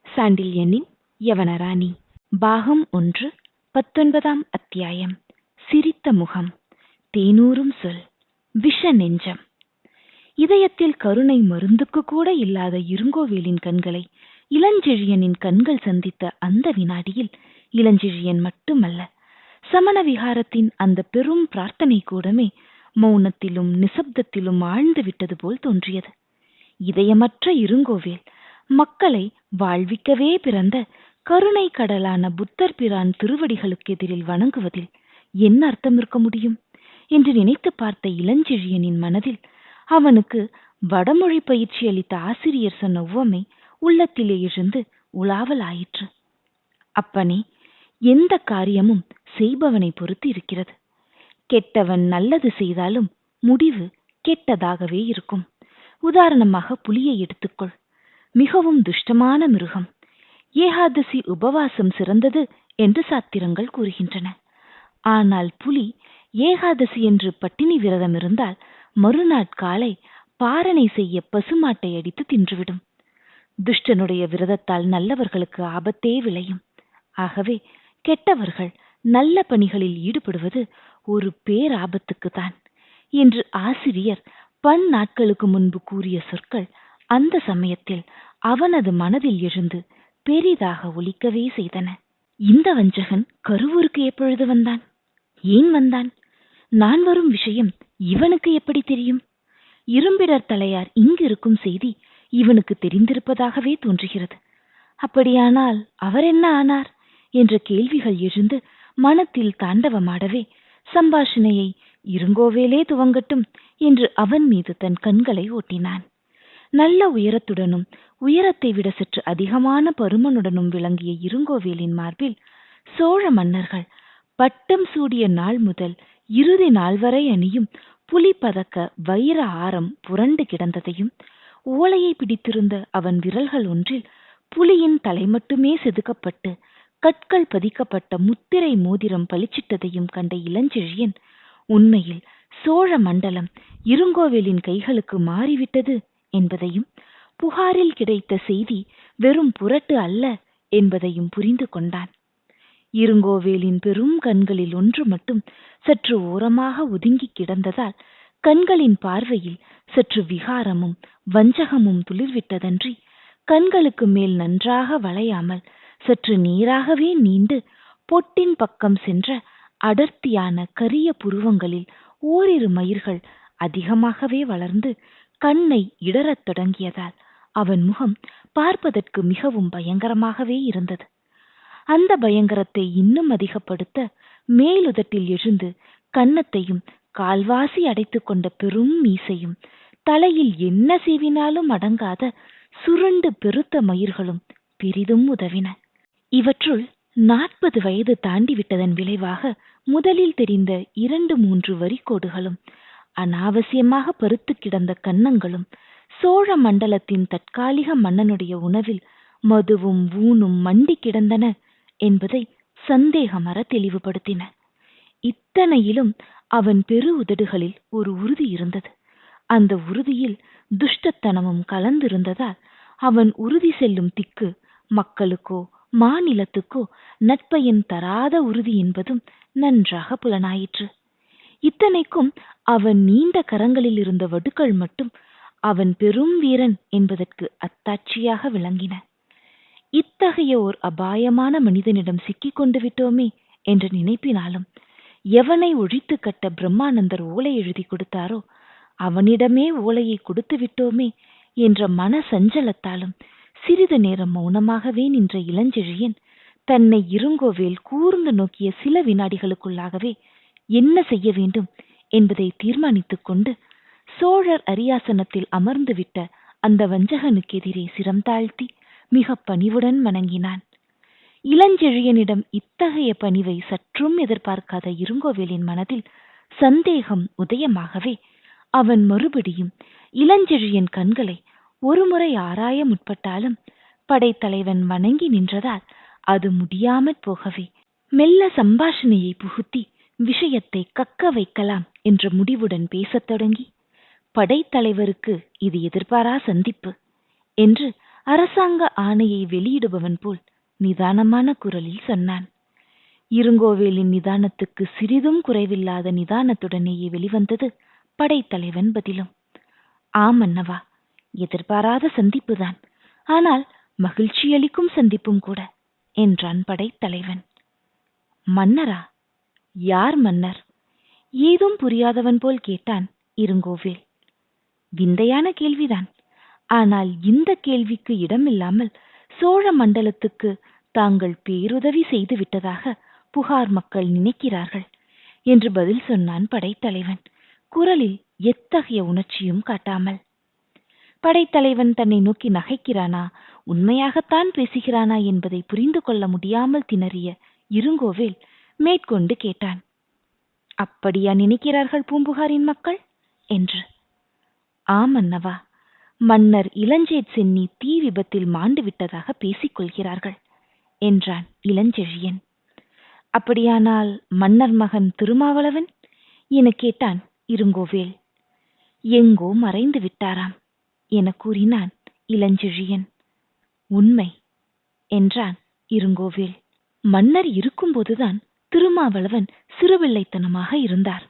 சாண்டில்யனின் யவனராணி பாகம் 1 19ஆம் அத்தியாயம். சிரித்த முகம், தேனூரும் சொல், விஷ நெஞ்சம். இதயத்தில் கருணை மருந்துக்கு கூட இல்லாத இருங்கோவேலின் கண்களை இளஞ்செழியனின் கண்கள் சந்தித்த அந்த வினாடியில் இளஞ்செழியன் மட்டுமல்ல, சமண விகாரத்தின் அந்த பெரும் பிரார்த்தனை கூடமே மௌனத்திலும் நிசப்தத்திலும் ஆழ்ந்து விட்டது போல் தோன்றியது. இதயமற்ற இருங்கோவேல் மக்களை வாழ்விக்கவே பிறந்த கருணை கடலான புத்தர் பிரான் திருவடிகளுக்கு எதிரில் வணங்குவதில் என்ன அர்த்தம் இருக்க முடியும் என்று நினைத்து பார்த்த இளஞ்செழியனின் மனதில் அவனுக்கு வடமொழி பயிற்சி அளித்த ஆசிரியர் சொன்ன உவமை உள்ளத்திலே எழுந்து உலாவல் ஆயிற்று. அப்பனே, எந்த காரியமும் செய்பவனை பொறுத்து இருக்கிறது. கெட்டவன் நல்லது செய்தாலும் முடிவு கெட்டதாகவே இருக்கும். உதாரணமாக புலியை எடுத்துக்கொள். மிகவும் துஷ்டமான மிருகம். ஏகாதசி உபவாசம் சிறந்தது என்று சாத்திரங்கள் கூறுகின்றன. ஆனால் புலி ஏகாதசி என்று பட்டினி விரதம் இருந்தால் மறுநாட்காலை பாரணை செய்ய பசுமாட்டை அடித்து தின்றுவிடும். துஷ்டனுடைய விரதத்தால் நல்லவர்களுக்கு ஆபத்தே விளையும். ஆகவே கெட்டவர்கள் நல்ல பணிகளில் ஈடுபடுவது ஒரு பேராபத்துக்குத்தான் என்று ஆசிரியர் பன்னாட்களுக்கு முன்பு கூறிய சொற்கள் அந்த சமயத்தில் அவனது மனதில் எழுந்து பெரிதாக ஒலிக்கவே செய்தன. இந்த வஞ்சகன் கருவூருக்கு எப்பொழுது வந்தான்? ஏன் வந்தான்? நான் வரும் விஷயம் இவனுக்கு எப்படி தெரியும்? இரும்பிடர் தலையார் இங்கு இருக்கும் செய்தி இவனுக்கு தெரிந்திருப்பதாகவே தோன்றுகிறது. அப்படியானால் அவர் என்ன ஆனார் என்ற கேள்விகள் எழுந்து மனத்தில் தாண்டவமாடவே சம்பாஷணையை இருங்கோவேலே துவங்கட்டும் என்று அவன் மீது தன் கண்களை ஓட்டினான். நல்ல உயரத்துடனும் உயரத்தை விட சற்று அதிகமான பருமனுடனும் விளங்கிய இருங்கோவேலின் மார்பில் சோழ மன்னர்கள் பட்டம் சூடிய நாள் முதல் இறுதி நாள் வரை அணியும் புலிப்பதக்க வைர ஆரம் புரண்டு கிடந்ததையும், ஓலையை பிடித்திருந்த அவன் விரல்கள் ஒன்றில் புலியின் தலை மட்டுமே செதுக்கப்பட்டு கற்கள் பதிக்கப்பட்ட முத்திரை மோதிரம் பளிச்சிட்டதையும் கண்ட இளஞ்செழியன், உண்மையில் சோழ மண்டலம் இருங்கோவேலின் கைகளுக்கு மாறிவிட்டது என்பதையும், புகாரில் கிடைத்த செய்தி வெறும் புரட்டு அல்ல என்பதையும் புரிந்து கொண்டான். இருங்கோவேலின் பெரும் கண்களில் ஒன்று மட்டும் சற்று ஓரமாக ஒதுங்கி கிடந்ததால் கண்களின் பார்வையில் சற்று விகாரமும் வஞ்சகமும் துளிர்விட்டதன்றி, கண்களுக்கு மேல் நன்றாக வளையாமல் சற்று நேராகவே நீண்டு பொட்டின் பக்கம் சென்ற அடர்த்தியான கரிய புருவங்களில் ஓரிரு மயிர்கள் அதிகமாகவே வளர்ந்து கண்ணை இடறத் தொடங்கியதால் அவன் முகம் பார்ப்பதற்கு மிகவும் பயங்கரமாகவே இருந்தது. அந்த பயங்கரத்தை இன்னும் அதிகப்படுத்த மேலுதட்டில் எழுந்து கன்னத்தையும் கால்வாசி அடைத்து கொண்ட பெரும் மீசையும், தலையில் என்ன சீவினாலும் அடங்காத சுருண்டு பெருத்த மயிர்களும் பெரிதும் உதவின. இவற்றுள் 40 வயது தாண்டிவிட்டதன் விளைவாக முதலில் தெரிந்த 2-3 வரிக்கோடுகளும், அனாவசியமாக பருத்து கிடந்த கன்னங்களும் சோழ மண்டலத்தின் தற்காலிக மன்னனுடைய உணவில் மதுவும் ஊனும் மண்டி கிடந்தன என்பதை சந்தேகமற தெளிவுபடுத்தின. இத்தனையிலும் அவன் பெரு உதடுகளில் ஒரு உறுதி இருந்தது. அந்த உறுதியில் துஷ்டத்தனமும் கலந்திருந்ததால் அவன் உறுதி செல்லும் திக்கு மக்களுக்கோ மாநிலத்துக்கோ நட்பயன் தராத உறுதி என்பதும் நன்றாக புலனாயிற்று. இத்தனைக்கும் அவன் நீண்ட கரங்களில் இருந்த வடுக்கள் மட்டும் அவன் பெரும் வீரன் என்பதற்கு அத்தாட்சியாக விளங்கின. இத்தகைய ஓர் அபாயமான மனிதனிடம் சிக்கிக் கொண்டு விட்டோமே என்ற நினைப்பினாலும், எவனை ஒழித்து கட்ட பிரம்மானந்தர் ஓலை எழுதி கொடுத்தாரோ அவனிடமே ஓலையை கொடுத்து விட்டோமே என்ற மன சஞ்சலத்தாலும் சிறிது நேரம் மௌனமாகவே நின்ற இளஞ்செழியன் தன்னை இருங்கோவேல் கூர்ந்து நோக்கிய சில வினாடிகளுக்குள்ளாகவே என்ன செய்ய வேண்டும் என்பதை தீர்மானித்துக் கொண்டு சோழர் அரியாசனத்தில் அமர்ந்துவிட்ட அந்த வஞ்சகனுக்கு எதிரே சிரம் தாழ்த்தி மிக பணிவுடன் வணங்கினான். இளஞ்செழியனிடம் இத்தகைய பணிவை சற்றும் எதிர்பார்க்காத இருங்கோவேலின் மனதில் சந்தேகம் உதயமாகவே அவன் மறுபடியும் இளஞ்செழியன் கண்களை ஒருமுறை ஆராய முற்பட்டாலும் படைத்தலைவன் வணங்கி நின்றதால் அது முடியாமற் போகவே மெல்ல சம்பாஷணையை புகுத்தி விஷயத்தை கக்க வைக்கலாம் என்ற முடிவுடன் பேசத் தொடங்கி, படைத்தலைவருக்கு இது எதிர்பாரா சந்திப்பு என்று அரசாங்க ஆணையை வெளியிடுபவன் போல் நிதானமான குரலில் சொன்னான். இருங்கோவேலின் நிதானத்துக்கு சிறிதும் குறைவில்லாத நிதானத்துடனேயே வெளிவந்தது படைத்தலைவன் பதிலும். ஆம் அன்னவா, எதிர்பாராத சந்திப்புதான், ஆனால் மகிழ்ச்சியளிக்கும் சந்திப்பும் கூட என்றான் படைத்தலைவன். மன்னரா? யார் மன்னர்? ஏதும் புரியாதவன் போல் கேட்டான் இருங்கோவேல். விந்தையான கேள்விதான். ஆனால் இந்த கேள்விக்கு இடமில்லாமல் சோழ மண்டலத்துக்கு தாங்கள் பேருதவி செய்து விட்டதாக புகார் மக்கள் நினைக்கிறார்கள் என்று பதில் சொன்னான் படைத்தலைவன், குரலில் எத்தகைய உணர்ச்சியும் காட்டாமல். படைத்தலைவன் தன்னை நோக்கி நகைக்கிறானா, உண்மையாகத்தான் பேசுகிறானா என்பதை புரிந்து கொள்ள முடியாமல் திணறிய இருங்கோவேல் மேற்கொண்டு கேட்டான். அப்படியா நினைக்கிறார்கள் பூம்புகாரின் மக்கள் என்று? ஆம் அன்னவா, மன்னர் இளஞ்சேட் சென்னி தீ விபத்தில் மாண்டு விட்டதாக பேசிக் கொள்கிறார்கள் என்றான் இளஞ்செழியன். அப்படியானால் மன்னர் மகன் திருமாவளவன் என கேட்டான் இருங்கோவேல். எங்கோ மறைந்து விட்டாராம் என கூறினான் இளஞ்செழியன். உண்மை என்றான் இருங்கோவேல். மன்னர் இருக்கும்போதுதான் திருமாவளவன் சிறுபிள்ளைத்தனமாக இருந்தார்.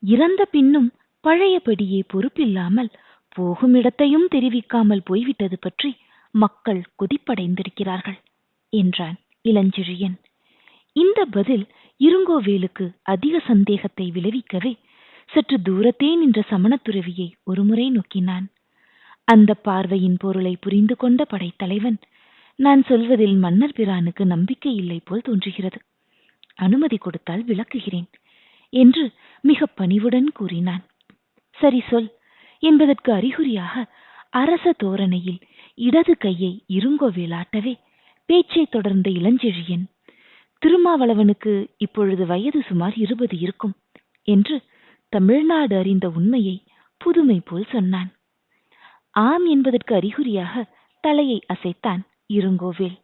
இறந்த பின்னும் பழையபடியே பொறுப்பில்லாமல் போகும் இடத்தையும் தெரிவிக்காமல் போய்விட்டது பற்றி மக்கள் கொதிப்படைந்திருக்கிறார்கள் என்றான் இளஞ்செழியன். இந்த பதில் இருங்கோவேலுக்கு அதிக சந்தேகத்தை விளைவிக்கவே சற்று தூரத்தே நின்ற சமணத்துறவியை ஒருமுறை நோக்கினான். அந்த பார்வையின் பொருளை புரிந்து கொண்ட படைத்தலைவன், நான் சொல்வதில் மன்னர் பிரானுக்கு நம்பிக்கை இல்லை போல் தோன்றுகிறது, அனுமதி கொடுத்தால் விளக்குகிறேன் என்று மிக பணிவுடன் கூறினான். சரி சொல் என்பதற்கு அறிகுறியாக அரச தோரணையில் இடது கையை இருங்கோவேலாட்டவே பேச்சை தொடர்ந்த இளஞ்செழியன், திருமாவளவனுக்கு இப்பொழுது வயது சுமார் 20 இருக்கும் என்று தமிழ்நாடு அறிந்த உண்மையை புதுமை போல் சொன்னான். ஆம் என்பதற்கு அறிகுறியாக தலையை அசைத்தான் இருங்கோவேல்.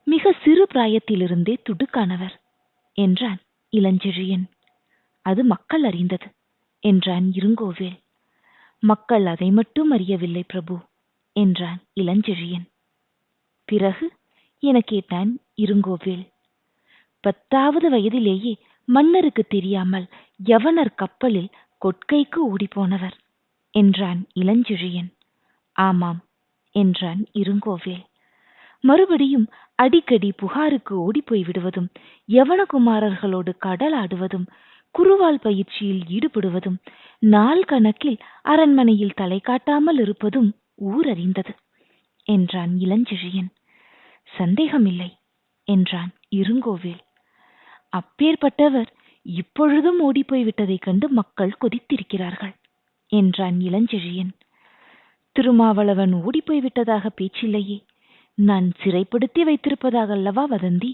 மிக சிறு பிராயத்திலிருந்தே துடுக்கானவர் என்றான் இளஞ்செழியன். அது மக்கள் அறிந்தது என்றான் இருங்கோவேல். மக்கள் அதை மட்டும் அறியவில்லை பிரபு என்றான் இளஞ்செழியன். பிறகு என கேட்டான் இருங்கோவேல். 10வது வயதிலேயே மன்னருக்கு தெரியாமல் யவனர் கப்பலில் கொட்கைக்கு ஓடிப்போனவர் என்றான் இளஞ்செழியன். ஆமாம் என்றான் இருங்கோவேல். மறுபடியும் அடிக்கடி புகாருக்கு ஓடிப்போய் விடுவதும், யவனகுமாரர்களோடு கடலாடுவதும், குருவால் பயிற்சியில் ஈடுபடுவதும், நாள் கணக்கில் அரண்மனையில் தலை காட்டாமல் இருப்பதும் ஊர் அறிந்தது என்றான் இளஞ்செழியன். சந்தேகமில்லை என்றான் இருங்கோவேல். அப்பேற்பட்டவர் இப்பொழுதும் ஓடிப்போய் விட்டதைக் கண்டு மக்கள் கொதித்திருக்கிறார்கள் என்றான் இளஞ்செழியன். திருமாவளவன் ஓடிப்போய் விட்டதாக பேச்சில்லையே, நான் சிறைப்படுத்தி வைத்திருப்பதாக அல்லவா வதந்தி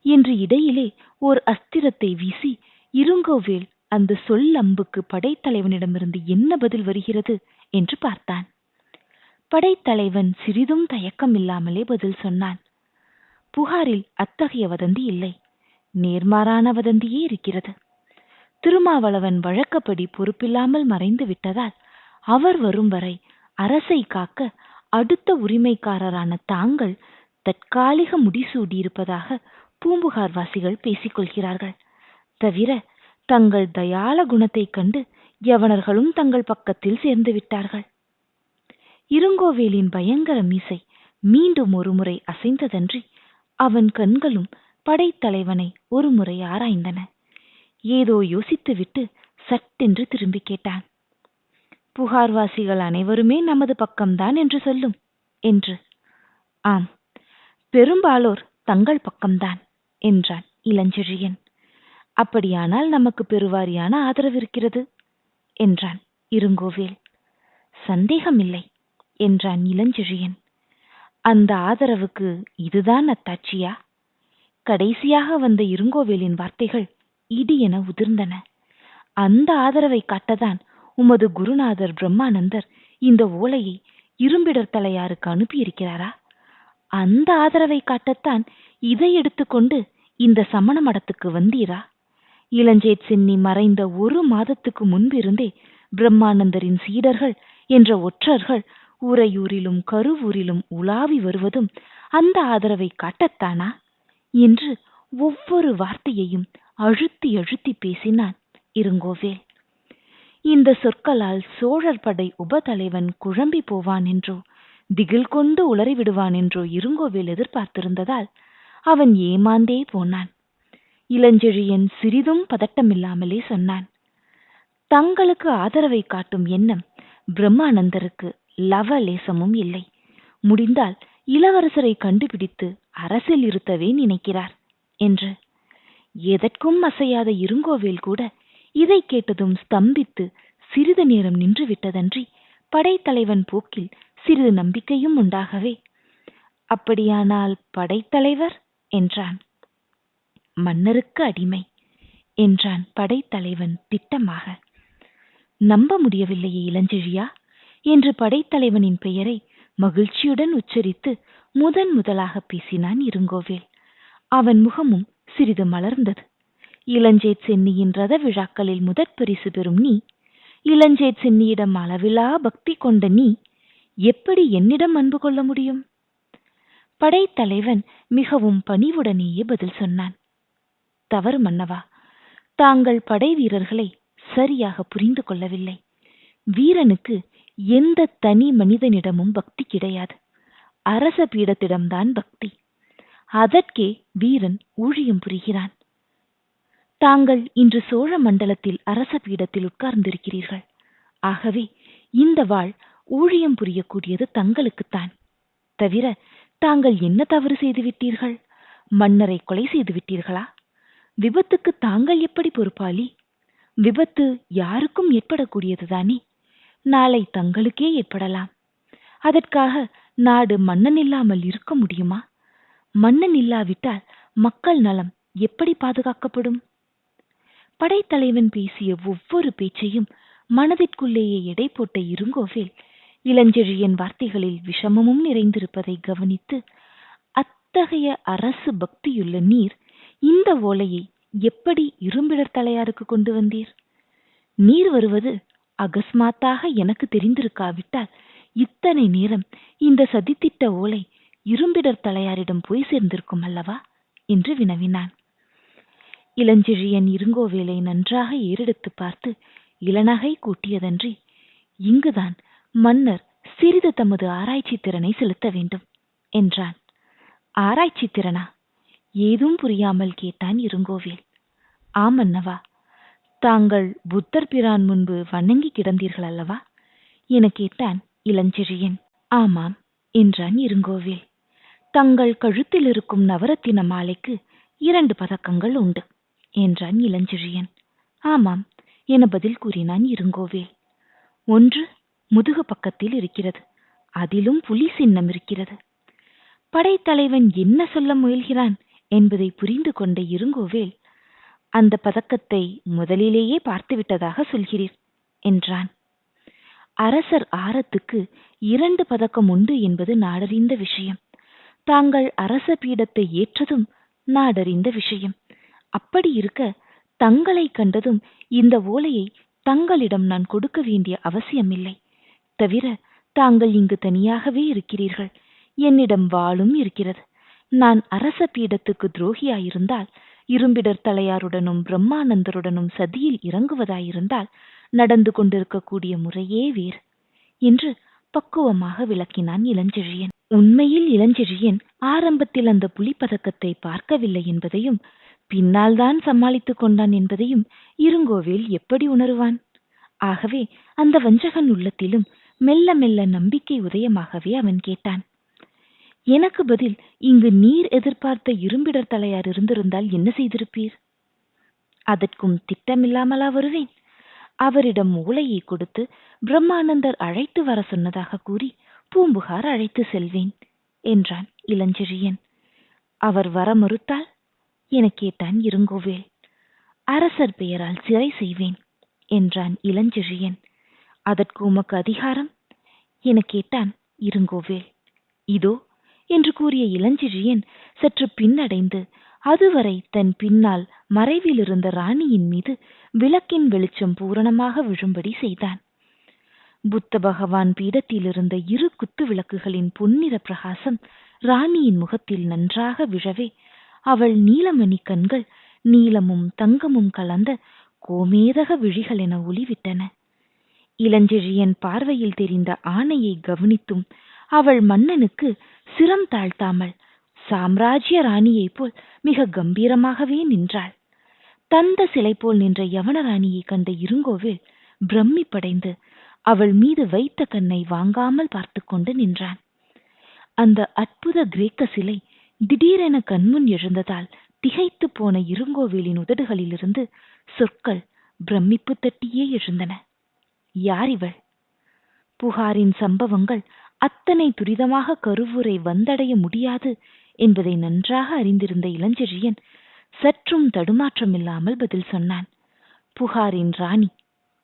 என்று இடையிலே ஓர் அஸ்திரத்தை வீசி இருங்கோவேல் அந்த சொல்லம்புக்கு படைத்தலைவனிடமிருந்து என்ன பதில் வருகிறது என்று பார்த்தான். படைத்தலைவன் சிறிதும் தயக்கமில்லாமலே பதில் சொன்னான். புகாரில் அத்தகைய வதந்தி இல்லை, நேர்மாறான வதந்தியே இருக்கிறது. திருமாவளவன் வழக்கப்படி பொறுப்பில்லாமல் மறைந்து விட்டதால் அவர் வரும் வரை அரசை காக்க அடுத்த உரிமைக்காரரான தாங்கள் தற்காலிக முடிசூடியிருப்பதாக பூம்புகார் வாசிகள் பேசிக்கொள்கிறார்கள். தவிர தங்கள் தயாள குணத்தைக் கண்டு யவனர்களும் தங்கள் பக்கத்தில் சேர்ந்து விட்டார்கள். இருங்கோவேலின் பயங்கர மீசை மீண்டும் ஒருமுறை அசைந்ததன்றி அவன் கண்களும் படைத்தலைவனை ஒருமுறை ஆராய்ந்தன. ஏதோ யோசித்துவிட்டு சட்டென்று திரும்பி கேட்டான். புகார்வாசிகள் அனைவருமே நமது பக்கம்தான் என்று சொல்லும் என்று. ஆம், பெரும்பாலோர் தங்கள் பக்கம்தான் என்றான் இளஞ்செழியன். அப்படியானால் நமக்கு பெருவாரியான ஆதரவு இருக்கிறது என்றான் இருங்கோவேல். சந்தேகமில்லை என்றான் இளஞ்செழியன். அந்த ஆதரவுக்கு இதுதான் அத்தாட்சியா? கடைசியாக வந்த இருங்கோவேலின் வார்த்தைகள் இடி என உதிர்ந்தன. அந்த ஆதரவை காட்டதான் உமது குருநாதர் பிரம்மானந்தர் இந்த ஓலையை இரும்பிடர் தலையாருக்கு அனுப்பியிருக்கிறாரா? அந்த ஆதரவை காட்டத்தான் இதை எடுத்துக்கொண்டு இந்த சமண மடத்துக்கு வந்தீரா? இளஞ்சேட் சென்னி மறைந்த 1 மாதத்துக்கு முன்பிருந்தே பிரம்மானந்தரின் சீடர்கள் என்ற ஒற்றர்கள் உறையூரிலும் கருவூரிலும் உலாவி வருவதும் அந்த ஆதரவை காட்டத்தானா என்று ஒவ்வொரு வார்த்தையையும் அழுத்தி அழுத்தி பேசினான் இருங்கோவேல். இந்த சொற்களால் சோழர் படை உபதலைவன் குழம்பி போவான் என்றோ திகில் கொண்டு உளறிவிடுவான் என்றோ இருங்கோவேல் எதிர்பார்த்திருந்ததால் அவன் ஏமாந்தே போனான். இளஞ்செழியன் சிறிதும் பதட்டமில்லாமலே சொன்னான், தங்களுக்கு ஆதரவை காட்டும் எண்ணம் பிரம்மானந்தருக்கு லவலேசமும் இல்லை. முடிந்தால் இளவரசரை கண்டுபிடித்து அரசில் இருத்தவே நினைக்கிறார் என்று. எதற்கும் அசையாத இருங்கோவேல் கூட இதை கேட்டதும் ஸ்தம்பித்து சிறிது நேரம் நின்று விட்டதன்றி படைத்தலைவன் போக்கில் சிறிது நம்பிக்கையும் உண்டாகவே, அப்படியானால் படைத்தலைவர் என்றான். மன்னருக்கு அடிமை என்றான் படைத்தலைவன் திட்டமாக. நம்ப முடியவில்லையே இளஞ்செழியா என்று படைத்தலைவனின் பெயரை மகிழ்ச்சியுடன் உச்சரித்து முதலாக பேசினான் இருங்கோவேல். அவன் முகமும் சிறிது மலர்ந்தது. இளஞ்சேட் சென்னியின் ரத விழாக்களில் முதற் பரிசு பெறும் நீ, இளஞ்சேட் சென்னியிடம் அளவிலா பக்தி கொண்ட நீ எப்படி என்னிடம் அன்பு கொள்ள முடியும்? படைத்தலைவன் மிகவும் பணிவுடனேயே பதில் சொன்னான். தவறு மன்னவா, தாங்கள் படை வீரர்களை சரியாக புரிந்து கொள்ளவில்லை. வீரனுக்கு எந்த தனி மனிதனிடமும் பக்தி கிடையாது. அரச பீடத்திடம்தான் பக்தி. அதற்கே வீரன் ஊழியம் புரிகிறான். தாங்கள் இன்று சோழ மண்டலத்தில் அரச பீடத்தில் உட்கார்ந்திருக்கிறீர்கள். ஆகவே இந்த வாழ் ஊழியம் புரியக்கூடியது தங்களுக்குத்தான். தவிர தாங்கள் என்ன தவறு செய்துவிட்டீர்கள்? மன்னரை கொலை செய்து விட்டீர்களா? விபத்துக்கு தாங்கள் எப்படி பொறுப்பாளி? விபத்து யாருக்கும் ஏற்படக்கூடியதுதானே. நாளை தங்களுக்கே ஏற்படலாம். அதற்காக நாடு மன்னன் இல்லாமல் இருக்க முடியுமா? மன்னன் இல்லாவிட்டால் மக்கள் நலம் எப்படி பாதுகாக்கப்படும்? படைத்தலைவன் பேசிய ஒவ்வொரு பேச்சையும் மனதிற்குள்ளேயே எடை போட்ட இருங்கோவேல் இளஞ்செழியன் வார்த்தைகளில் விஷமமும் நிறைந்திருப்பதை கவனித்து, அத்தகைய அரசு பக்தியுள்ள நீர் இந்த ஓலையை எப்படி இரும்பிடர் தலையாருக்கு கொண்டு வந்தீர்? நீர் வருவது அகஸ்மாத்தாக எனக்கு தெரிந்திருக்காவிட்டால் இத்தனை நேரம் இந்த சதித்திட்ட ஓலை இரும்பிடர் தலையாரிடம் போய் சேர்ந்திருக்கும் அல்லவா என்று வினவினான். இளஞ்செழியன் இருங்கோவேலை நன்றாக ஏறெடுத்து பார்த்து இளநகை கூட்டியதன்றி, இங்குதான் மன்னர் சிறிது தமது ஆராய்ச்சி திறனை செலுத்த வேண்டும் என்றான். ஆராய்ச்சி திறனா? ஏதும் புரியாமல் கேட்டான் இருங்கோவேல். ஆமன்னவா, தாங்கள் புத்தர் பிரான் முன்பு வணங்கி கிடந்தீர்கள் அல்லவா என கேட்டான் இளஞ்செழியன். ஆமாம் என்றான் இருங்கோவேல். தங்கள் கழுத்தில் இருக்கும் நவரத்தின மாலைக்கு 2 பதக்கங்கள் உண்டு என்றான் இளஞ்செழியன். ஆமாம் என பதில் கூறினான் இருங்கோவேல். ஒன்று முதுகு பக்கத்தில் இருக்கிறது, அதிலும் புலி சின்னம் இருக்கிறது. படைத்தலைவன் என்ன சொல்ல முயல்கிறான் என்பதை புரிந்து கொண்ட இருங்கோவேல், அந்த பதக்கத்தை முதலிலேயே பார்த்துவிட்டதாக சொல்கிறீர் என்றான். அரசர் ஆரத்துக்கு 2 பதக்கம் உண்டு என்பது நாடறிந்த விஷயம். தாங்கள் அரச பீடத்தை ஏற்றதும் நாடறிந்த விஷயம். அப்படி இருக்க தங்களை கண்டதும் இந்த ஓலையை தங்களிடம் நான் கொடுக்க வேண்டிய அவசியமில்லை. தவிர தாங்கள் இங்கு தனியாகவே இருக்கிறீர்கள். என்னிடம் வாளும் இருக்கிறது. நான் அரச பீடத்துக்கு துரோகியாயிருந்தால், இரும்பிடர் தலையாருடனும் பிரம்மானந்தருடனும் சதியில் இறங்குவதாயிருந்தால் நடந்து கொண்டிருக்கக்கூடிய முறையே வேறு என்று பக்குவமாக விளக்கினான் இளஞ்செழியன். உண்மையில் இளஞ்செழியன் ஆரம்பத்தில் அந்த புலிப்பதக்கத்தை பார்க்கவில்லை என்பதையும் பின்னால் தான் சமாளித்துக் கொண்டான் என்பதையும் இருங்கோவேல் எப்படி உணருவான்? ஆகவே அந்த வஞ்சகன் உள்ளத்திலும் மெல்ல மெல்ல நம்பிக்கை உதயமாகவே அவன் கேட்டான். எனக்கு பதில் இங்கு நீர் எதிர்பார்த்த இரும்பிடர் தலையார் இருந்திருந்தால் என்ன செய்திருப்பீர்? அதற்கும் திட்டமில்லாமலா வருவேன்? அவரிடம் ஓலையை கொடுத்து பிரம்மானந்தர் அழைத்து வர சொன்னதாக கூறி பூம்புகார் அழைத்து செல்வேன் என்றான் இளஞ்செழியன். அவர் வர மறுத்தால் என கேட்டான் இருங்கோவேல். அரசர் பெயரால் சிறை செய்வேன் என்றான் இளஞ்செழியன். அதற்கு உமக்கு அதிகாரம் என கேட்டான் இருங்கோவேல். இதோ என்று கூறிய இளஞ்செழியன் சற்று பின்னடைந்து அதுவரை தன் பின்னால் மறைவில் இருந்த ராணியின் மீது விளக்கின் வெளிச்சம் பூரணமாக விழும்படி செய்தான். புத்த பகவான் பீடத்தில் இருந்த 2 குத்து விளக்குகளின் பொன்னிற பிரகாசம் ராணியின் முகத்தில் நன்றாக விழவே அவள் நீலமணி கண்கள் நீலமும் தங்கமும் கலந்த கோமேதக விழிகள் என ஒளிவிட்டன. இளஞ்செழியன் பார்வையில் தெரிந்த ஆணையை கவனித்தும் அவள் மன்னனுக்கு சிரம் தாழ்த்தாமல் சாம்ராஜ்ய ராணியைப் போல் மிக கம்பீரமாகவே நின்றாள். தந்த சிலை போல் நின்ற யவனராணியை கண்ட இருங்கோவேல் பிரமிப்படைந்து அவள் மீது வைத்த கண்ணை வாங்காமல் பார்த்து கொண்டு நின்றான். அந்த அற்புத கிரேக்க சிலை திடீரென கண்முன் எழுந்ததால் திகைத்து போன இருங்கோவேலின் உதடுகளிலிருந்து சொற்கள் பிரமிப்பு தட்டியே எழுந்தன. யார் இவள்? புகாரின் சம்பவங்கள் அத்தனை துரிதமாக கருவூரை வந்தடைய முடியாது என்பதை நன்றாக அறிந்திருந்த இளஞ்செழியன் சற்றும் தடுமாற்றமில்லாமல் பதில் சொன்னான். புகாரின் ராணி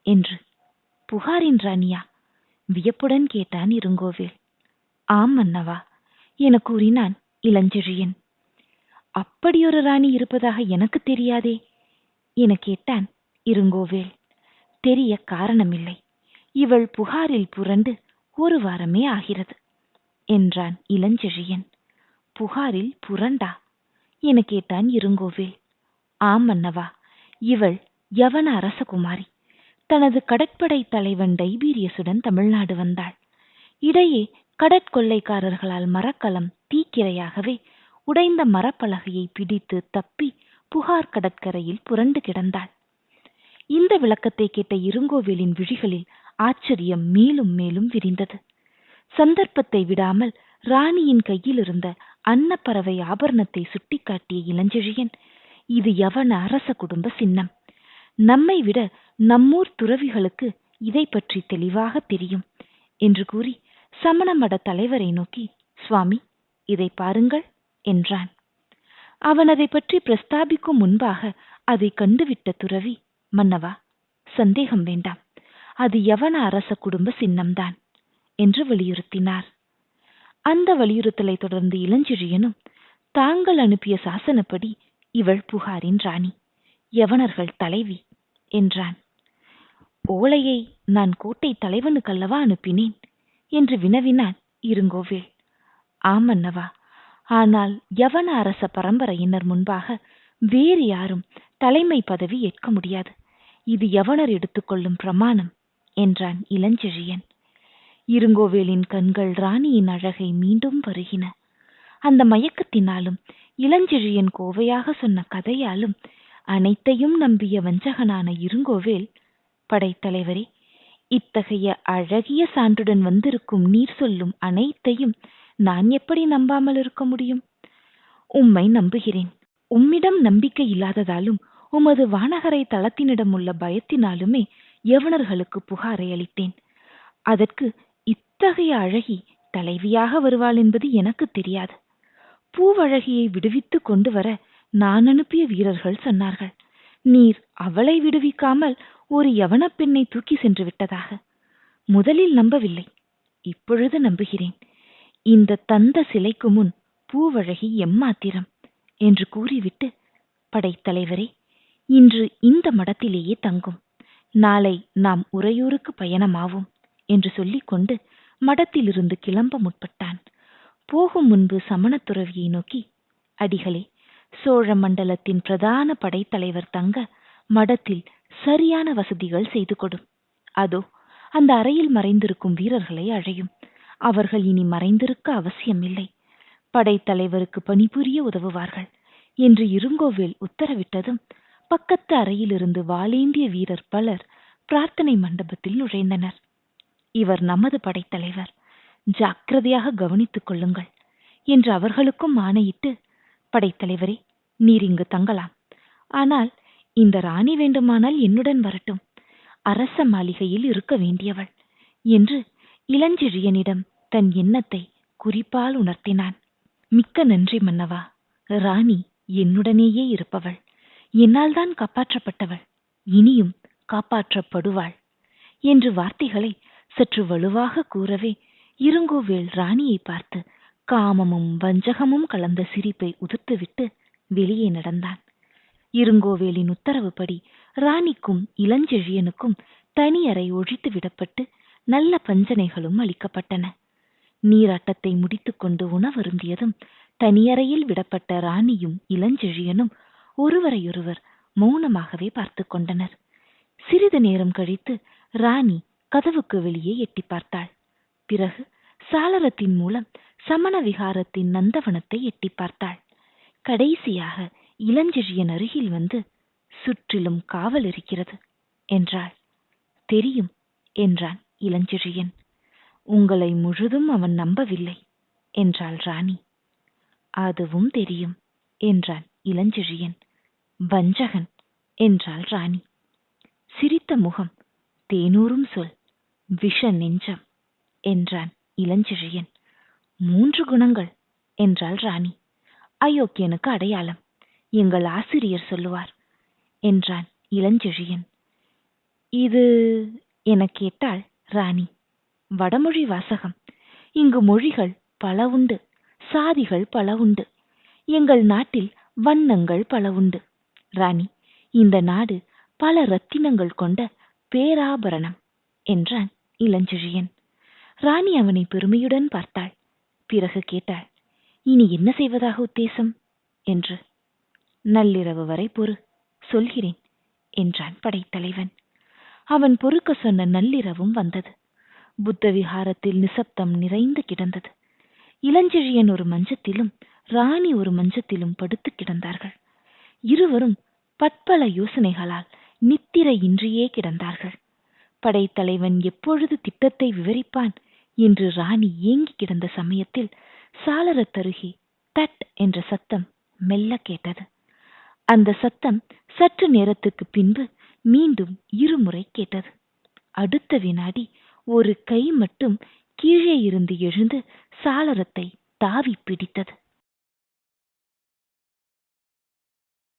என்று. புகாரின் ராணியா? வியப்புடன் கேட்டான் இருங்கோவேல். ஆம் மன்னவா என கூறினான் இளஞ்செழியன். அப்படியொரு ராணி இருப்பதாக எனக்கு தெரியாதே என கேட்டான் இருங்கோவேல். தெரிய காரணமில்லை. இவள் புகாரில் புரண்டு 1 வாரமே ஆகிறது என்றான் இளஞ்செழியன். புகாரில் புரண்டா என கேட்டான் இருங்கோவேல். ஆம் மன்னவா, இவள் யவன அரசகுமாரி. தனது கடற்படை தலைவன் டைபீரியசுடன் தமிழ்நாடு வந்தாள். இடையே கடற்கொள்ளைக்காரர்களால் மரக்கலம் தீக்கிரையாகவே உடைந்த மரப்பலகையை பிடித்து தப்பி புகார் கடற்கரையில் புரண்டு கிடந்தாள். இந்த விளக்கத்தை கேட்ட இருங்கோவேலின் விழிகளில் ஆச்சரியம் மேலும் மேலும் விரிந்தது. சந்தர்ப்பத்தை விடாமல் ராணியின் கையில் இருந்த அன்னப்பறவை ஆபரணத்தை சுட்டிக்காட்டிய இளஞ்செழியன், இது யவன அரச குடும்ப சின்னம். நம்மை விட நம்மூர் துறவிகளுக்கு இதை பற்றி தெளிவாக தெரியும் என்று கூறி சமண மட தலைவரை நோக்கி, சுவாமி, இதை பாருங்கள் என்றான். அவன் அதை பற்றி பிரஸ்தாபிக்கும் முன்பாக அதை கண்டுவிட்ட துறவி, மன்னவா, சந்தேகம் வேண்டாம், அது யவன அரச குடும்ப சின்னம்தான் என்று வலியுறுத்தினார். அந்த வலியுறுத்தலை தொடர்ந்து இளஞ்செழியனும், தாங்கள் அனுப்பிய சாசனப்படி இவள் புகாரின் ராணி, யவனர்கள் தலைவி என்றான். ஓலையை நான் கோட்டை தலைவனுக்கல்லவா அனுப்பினேன் என்று வினவினான் இருங்கோவேல். ஆமன்னவா, ஆனால் யவன அரச பரம்பரையினர் முன்பாக வேறு யாரும் தலைமை பதவி ஏற்க முடியாது. இது யவனர் எடுத்துக்கொள்ளும் பிரமாணம் என்றான் இளஞ்செழியன். இருங்கோவேலின் கண்கள் ராணியின் அழகை மீண்டும் பருகின. அந்த மயக்கத்தினாலும் இளஞ்செழியன் கோவையாக சொன்ன கதையாலும் அனைத்தையும் நம்பிய வஞ்சகனான இருங்கோவேல், படைத்தலைவரே, இத்தகைய அழகிய சான்றுடன் வந்திருக்கும் நீர் சொல்லும் அனைத்தையும் நான் எப்படி நம்பாமல் இருக்க முடியும்? உம்மை நம்புகிறேன். உம்மிடம் நம்பிக்கை இல்லாததாலும் உமது வானகரை தளத்தினிடம் உள்ள பயத்தினாலுமே யவனர்களுக்கு புகாரை அளித்தேன். அதற்கு இத்தகைய அழகி தலைவியாக வருவாள் என்பது எனக்கு தெரியாது. பூவழகியை விடுவித்து கொண்டு வர நான் அனுப்பிய வீரர்கள் சொன்னார்கள். நீர் அவளை விடுவிக்காமல் ஒரு யவன பெண்ணை தூக்கி சென்று விட்டதாக. முதலில் நம்பவில்லை, இப்பொழுது நம்புகிறேன். இந்த தந்த சிலைக்கு முன் பூவழகி எம்மாத்திரம் என்று கூறிவிட்டு, படைத்தலைவரே, இன்று இந்த மடத்திலேயே தங்கும், நாளை நாம் உறையூருக்கு பயணமாவோம் என்று சொல்லிக்கொண்டு மடத்திலிருந்து கிளம்ப முற்பட்டான். போகும் முன்பு சமணத்துறவியை நோக்கி, அடிகளே, சோழ மண்டலத்தின் பிரதான படைத்தலைவர் தங்க மடத்தில் சரியான வசதிகள் செய்து கொடும். அதோ அந்த அறையில் மறைந்திருக்கும் வீரர்களை அழையும். அவர்கள் இனி மறைந்திருக்க அவசியமில்லை. படைத்தலைவருக்கு பணிபுரிய உதவுவார்கள் என்று இருங்கோவேல் உத்தரவிட்டதும் பக்கத்து அறையிலிருந்து வாளேந்திய வீரர் பலர் பிரார்த்தனை மண்டபத்தில் நுழைந்தனர். இவர் நமது படைத்தலைவர், ஜாக்கிரதையாக கவனித்துக் கொள்ளுங்கள் என்று அவர்களுக்கும் ஆணையிட்டு, படைத்தலைவரே, நீர் இங்கு தங்கலாம். ஆனால் இந்த ராணி வேண்டுமானால் என்னுடன் வரட்டும், அரச மாளிகையில் இருக்க வேண்டியவள் என்று இளஞ்செழியனிடம் தன் எண்ணத்தை குறிப்பால் உணர்த்தினான். மிக்க நன்றி மன்னவா, ராணி என்னுடனேயே இருப்பவள், என்னால் தான் காப்பாற்றப்பட்டவள், இனியும் காப்பாற்றப்படுவாள் என்று வார்த்தைகளை சற்று வலுவாக கூறவே இருங்கோவேல் ராணியை பார்த்து காமமும் வஞ்சகமும் கலந்த சிரிப்பை உதிர்த்துவிட்டு வெளியே நடந்தான். இருங்கோவேலின் உத்தரவுப்படி ராணிக்கும் இளஞ்செழியனுக்கும் தனி அறை ஒழித்து விடப்பட்டு நல்ல பஞ்சனைகளும் அளிக்கப்பட்டன. நீராட்டத்தை முடித்துக்கொண்டு உணவருந்தியதும் தனியறையில் விடப்பட்ட ராணியும் இளஞ்செழியனும் ஒருவரையொருவர் மௌனமாகவே பார்த்து கொண்டனர். சிறிது நேரம் கழித்து ராணி கதவுக்கு வெளியே எட்டி பார்த்தாள். பிறகு சாளரத்தின் மூலம் சமண விகாரத்தின் நந்தவனத்தை எட்டி பார்த்தாள். கடைசியாக இளஞ்செழியன் அருகில் வந்து, சுற்றிலும் காவல் இருக்கிறது என்றாள். தெரியும் என்றான் இளஞ்செழியன். உங்களை முழுதும் அவன் நம்பவில்லை என்றாள் ராணி. அதுவும் தெரியும் என்றான் இளஞ்செழியன். வஞ்சகன் என்றாள் ராணி. சிரித்த முகம், தேனூரும் சொல், விஷ நெஞ்சம் என்றான் இளஞ்செழியன். 3 குணங்கள் என்றாள் ராணி. அயோக்கியனுக்கு அடையாளம், எங்கள் ஆசிரியர் சொல்லுவார் என்றான் இளஞ்செழியன். இது என கேட்டாள் ராணி. வடமொழி வாசகம். இங்கு மொழிகள் பல உண்டு, சாதிகள் பல உண்டு. எங்கள் நாட்டில் வண்ணங்கள் பல உண்டு. ராணி, இந்த நாடு பல ரத்தினங்கள் கொண்ட பேராபரணம் என்றான் இளஞ்செழியன். ராணி அவனை பெருமையுடன் பார்த்தாள். பிறகு கேட்டாள், இனி என்ன செய்வதாக உத்தேசம் என்று. நள்ளிரவு வரை பொறு, சொல்கிறேன் என்றான் படைத்தலைவன். அவன் பொறுக்க சொன்ன நள்ளிரவும் வந்தது. புத்த விஹாரத்தில் நிசப்தம் நிறைந்து கிடந்தது. இளஞ்செழியன் ஒரு மஞ்சத்திலும் ராணி ஒரு மஞ்சத்திலும் படுத்து கிடந்தார்கள். இருவரும் பற்பல யோசனைகளால் நித்திரையின்றியே கிடந்தார்கள். படைத்தலைவன் எப்பொழுது திட்டத்தை விவரிப்பான் என்று ராணி ஏங்கி கிடந்த சமயத்தில் சாளரத்தருகே தட் என்ற சத்தம் மெல்ல கேட்டது. அந்த சத்தம் சற்று நேரத்துக்கு பின்பு மீண்டும் இருமுறை கேட்டது. அடுத்த வினாடி ஒரு கை மட்டும் கீழே இருந்து எழுந்து சாளரத்தை தாவி பிடித்தது.